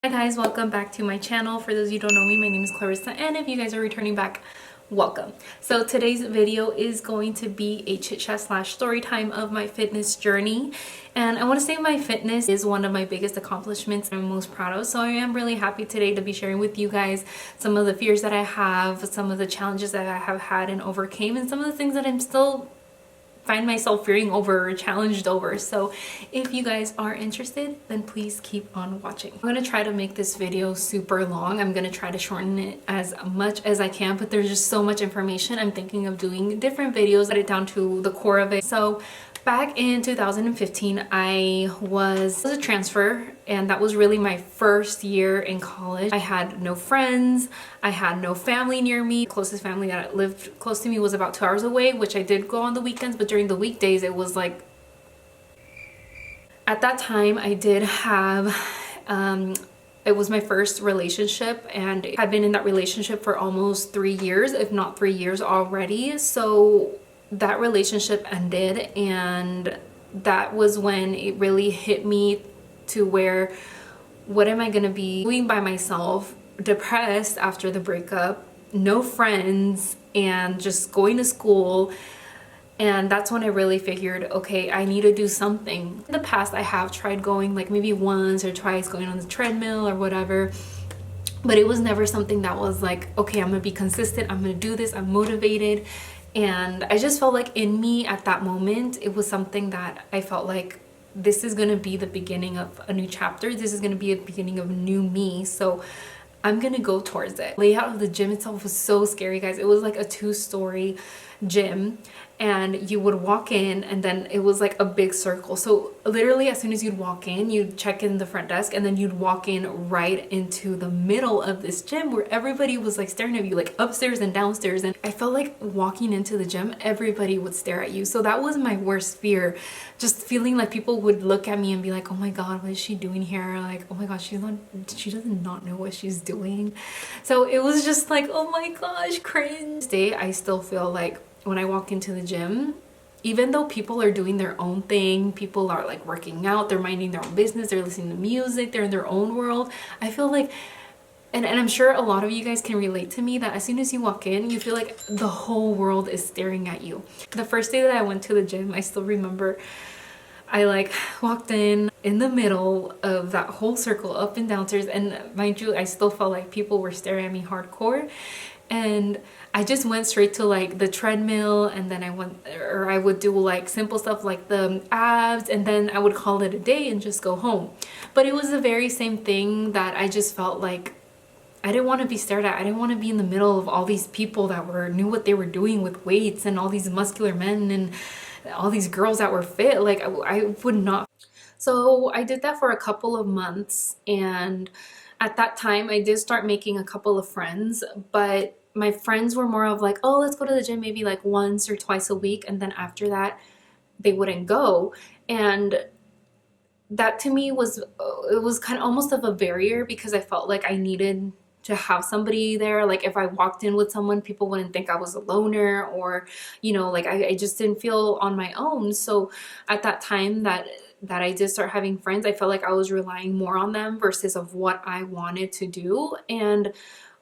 Hi guys, welcome back to my channel. For those of you who don't know me, my name is Clarissa, and if you guys are returning back, welcome. So today's video is going to be a chit chat slash story time of my fitness journey. And I want to say my fitness is one of my biggest accomplishments I'm most proud of. So I am really happy today to be sharing with you guys some of the fears that I have, some of the challenges that I have had and overcame, and some of the things that I'm still find myself fearing over or challenged over. So if you guys are interested, then please keep on watching. I'm gonna try to make this video super long. I'm gonna try to shorten it as much as I can, but there's just so much information. I'm thinking of doing different videos, get it down to the core of it. So back in 2015, I was a transfer, and that was really my first year in college. I had no friends, I had no family near me. The closest family that lived close to me was about 2 hours away, which I did go on the weekends, but during the weekdays it was like... At that time I did have it was my first relationship, and I've been in that relationship for almost 3 years, if not 3 years already. So that relationship ended, and that was when it really hit me to where, what am I gonna be doing by myself, depressed after the breakup, no friends, and just going to school. And that's when I really figured, okay, I need to do something. In the past, I have tried going like maybe once or twice going on the treadmill or whatever, but it was never something that was like, okay, I'm gonna be consistent, I'm gonna do this, I'm motivated. And I just felt like in me at that moment, it was something that I felt like this is gonna be the beginning of a new chapter. This is gonna be a beginning of a new me. So I'm gonna go towards it. Layout of the gym itself was so scary, guys. It was like a 2-story gym, and you would walk in and then it was like a big circle. So literally as soon as you'd walk in, you'd check in the front desk, and then you'd walk in right into the middle of this gym where everybody was like staring at you, like upstairs and downstairs. And I felt like walking into the gym, everybody would stare at you. So that was my worst fear, just feeling like people would look at me and be like, oh my god, what is she doing here? Like, oh my god, she does not know what she's doing. So it was just like, oh my gosh, cringe. Today I still feel like when I walk into the gym, even though people are doing their own thing, people are like working out, they're minding their own business, they're listening to music, they're in their own world, I feel like, and I'm sure a lot of you guys can relate to me, that as soon as you walk in, you feel like the whole world is staring at you. The first day that I went to the gym, I still remember I like walked in the middle of that whole circle, up and downstairs, and mind you, I still felt like people were staring at me hardcore. And I just went straight to like the treadmill, and then I would do like simple stuff like the abs, and then I would call it a day and just go home. But it was the very same thing that I just felt like I didn't want to be stared at. I didn't want to be in the middle of all these people that knew what they were doing with weights, and all these muscular men and all these girls that were fit. Like I would not. So I did that for a couple of months, and at that time I did start making a couple of friends, but my friends were more of like, oh, let's go to the gym maybe like once or twice a week, and then after that they wouldn't go. And that to me was, it was kind of almost of a barrier, because I felt like I needed to have somebody there. Like if I walked in with someone, people wouldn't think I was a loner, or like I just didn't feel on my own. So at that time that I did start having friends, I felt like I was relying more on them versus of what I wanted to do. And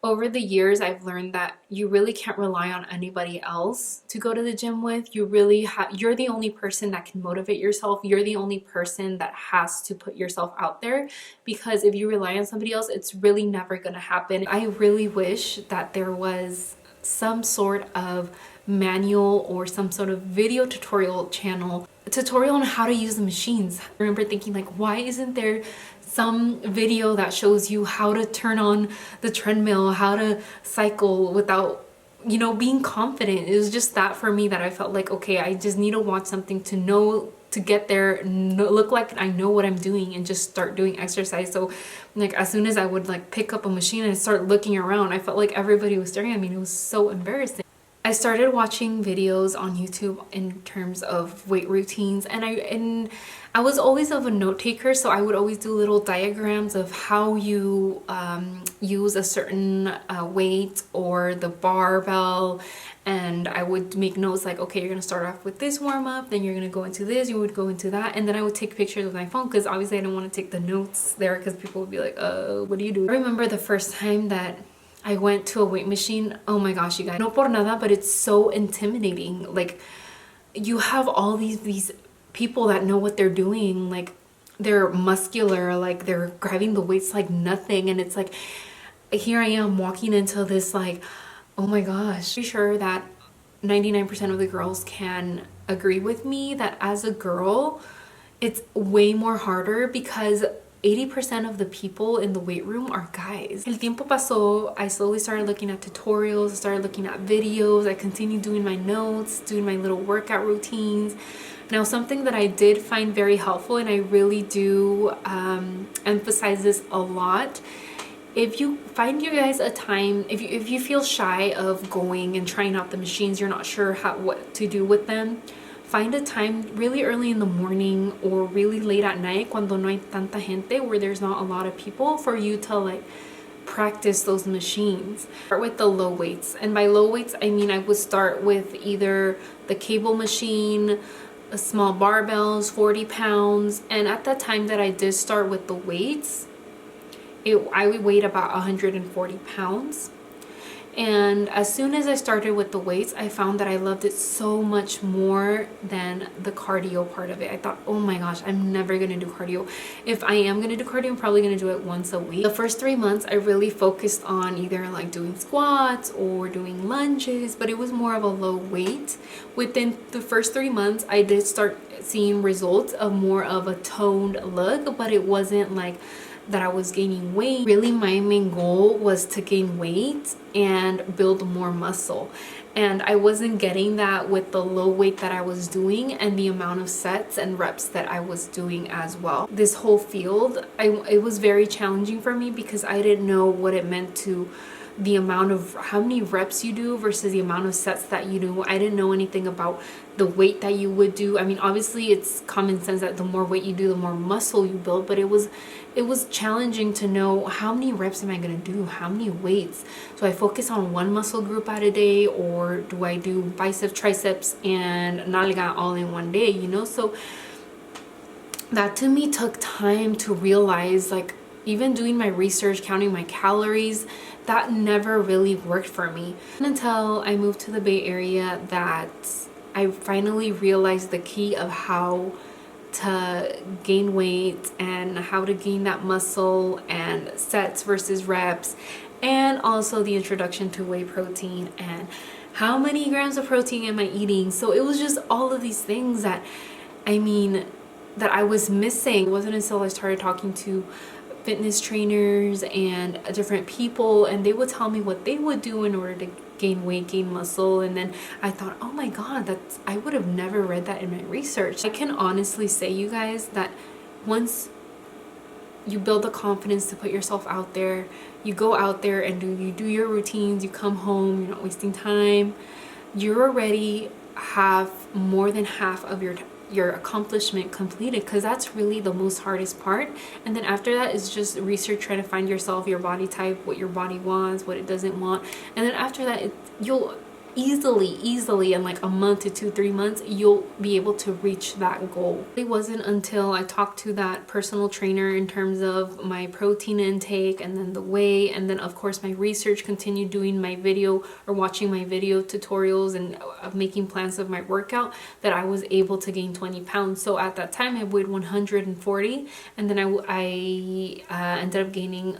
over the years, I've learned that you really can't rely on anybody else to go to the gym with. You're the only person that can motivate yourself. You're the only person that has to put yourself out there, because if you rely on somebody else, it's really never gonna happen. I really wish that there was some sort of manual or some sort of video tutorial on how to use the machines. I remember thinking like, why isn't there some video that shows you how to turn on the treadmill, how to cycle without being confident? It was just that for me, that I felt like, okay, I just need to watch something to know, to get there, look like I know what I'm doing, and just start doing exercise. So like as soon as I would like pick up a machine and start looking around, I felt like everybody was staring at me, and it was so embarrassing. I started watching videos on YouTube in terms of weight routines, and I was always of a note taker, so I would always do little diagrams of how you use a certain weight or the barbell, and I would make notes like, okay, you're gonna start off with this warm up, then you're gonna go into this, you would go into that, and then I would take pictures with my phone because obviously I didn't want to take the notes there because people would be like, what do you do? I remember the first time that I went to a weight machine. Oh my gosh, you guys, no por nada, but it's so intimidating. Like, you have all these people that know what they're doing, like they're muscular, like they're grabbing the weights like nothing, and it's like here I am walking into this like, oh my gosh. I'm sure that 99% of the girls can agree with me that as a girl it's way more harder because 80% of the people in the weight room are guys. El tiempo pasó, I slowly started looking at tutorials, I started looking at videos, I continued doing my notes, doing my little workout routines. Now, something that I did find very helpful, and I really do emphasize this a lot, if you find you guys a time, if you feel shy of going and trying out the machines, you're not sure what to do with them, find a time really early in the morning or really late at night cuando no hay tanta gente, where there's not a lot of people, for you to like practice those machines. Start with the low weights, and by low weights I mean I would start with either the cable machine, small barbells, 40 pounds, and at that time that I did start with the weights, I would weigh about 140 pounds. And as soon as I started with the weights, I found that I loved it so much more than the cardio part of it. I thought, oh my gosh, I'm never gonna do cardio. If I am gonna do cardio, I'm probably gonna do it once a week. The first 3 months, I really focused on either like doing squats or doing lunges, but it was more of a low weight. Within the first 3 months, I did start seeing results of more of a toned look, but it wasn't like that I was gaining weight. Really, my main goal was to gain weight and build more muscle, and I wasn't getting that with the low weight that I was doing and the amount of sets and reps that I was doing as well. This whole field, it was very challenging for me because I didn't know what it meant to the amount of how many reps you do versus the amount of sets that you do. I didn't know anything about the weight that you would do. I mean, obviously it's common sense that the more weight you do, the more muscle you build, but it was challenging to know how many reps am I going to do, how many weights. So I focus on one muscle group at a day, or do I do biceps, triceps, and nalga all in one day, you know? So that to me took time to realize, like, even doing my research, counting my calories, that never really worked for me. Until I moved to the Bay Area, that I finally realized the key of how to gain weight and how to gain that muscle and sets versus reps, and also the introduction to whey protein and how many grams of protein am I eating. So it was just all of these things that, I mean, that I was missing. It wasn't until I started talking to fitness trainers and different people, and they would tell me what they would do in order to gain weight, gain muscle, and then I thought, oh my god, I would have never read that in my research. I can honestly say, you guys, that once you build the confidence to put yourself out there, you go out there and you do your routines, you come home, you're not wasting time, you already have more than half of your accomplishment completed, because that's really the most hardest part. And then after that is just research, trying to find yourself, your body type, what your body wants, what it doesn't want. And then after that, you'll easily in like a month to 2-3 months, you'll be able to reach that goal. It wasn't until I talked to that personal trainer in terms of my protein intake, and then the whey, and then of course my research, continued doing my video or watching my video tutorials and making plans of my workout, that I was able to gain 20 pounds. So at that time I weighed 140, and then I ended up gaining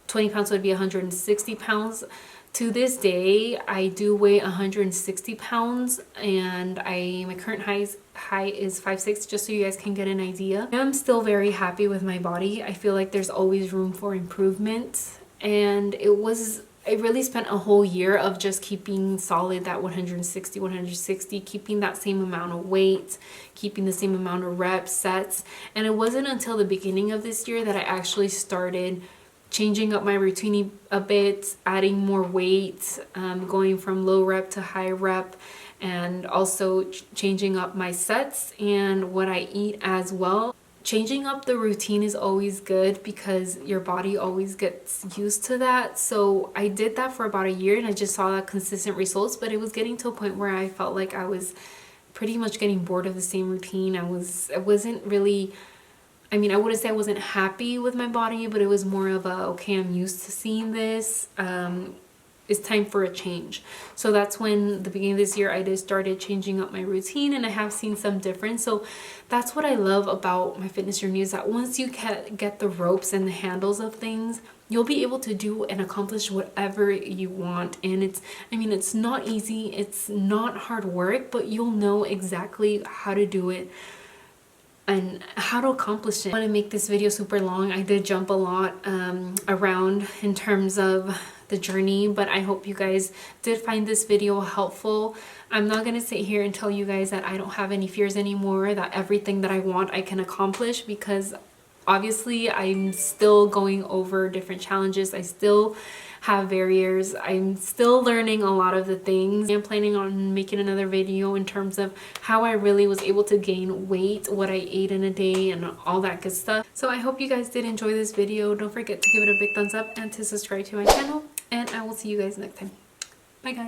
20 pounds, so it'd be 160 pounds. To this day, I do weigh 160 pounds, and my current height is 5'6", just so you guys can get an idea. I'm still very happy with my body. I feel like there's always room for improvement, and I really spent a whole year of just keeping solid that 160, keeping that same amount of weight, keeping the same amount of reps, sets. And it wasn't until the beginning of this year that I actually started changing up my routine a bit, adding more weight, going from low rep to high rep, and also changing up my sets and what I eat as well. Changing up the routine is always good because your body always gets used to that. So I did that for about a year and I just saw that consistent results, but it was getting to a point where I felt like I was pretty much getting bored of the same routine. I wasn't really, I mean, I wouldn't say I wasn't happy with my body, but it was more of a, okay, I'm used to seeing this. It's time for a change. So that's when the beginning of this year I just started changing up my routine, and I have seen some difference. So that's what I love about my fitness journey, is that once you get the ropes and the handles of things, you'll be able to do and accomplish whatever you want. And it's not easy, it's not hard work, but you'll know exactly how to do it and how to accomplish it. I want to make this video super long. I did jump a lot around in terms of the journey, but I hope you guys did find this video helpful. I'm not gonna sit here and tell you guys that I don't have any fears anymore, that everything that I want I can accomplish, because obviously I'm still going over different challenges. I still have barriers. I'm still learning a lot of the things. I'm planning on making another video in terms of how I really was able to gain weight, what I ate in a day, and all that good stuff. So I hope you guys did enjoy this video. Don't forget to give it a big thumbs up and to subscribe to my channel, and I will see you guys next time. Bye guys.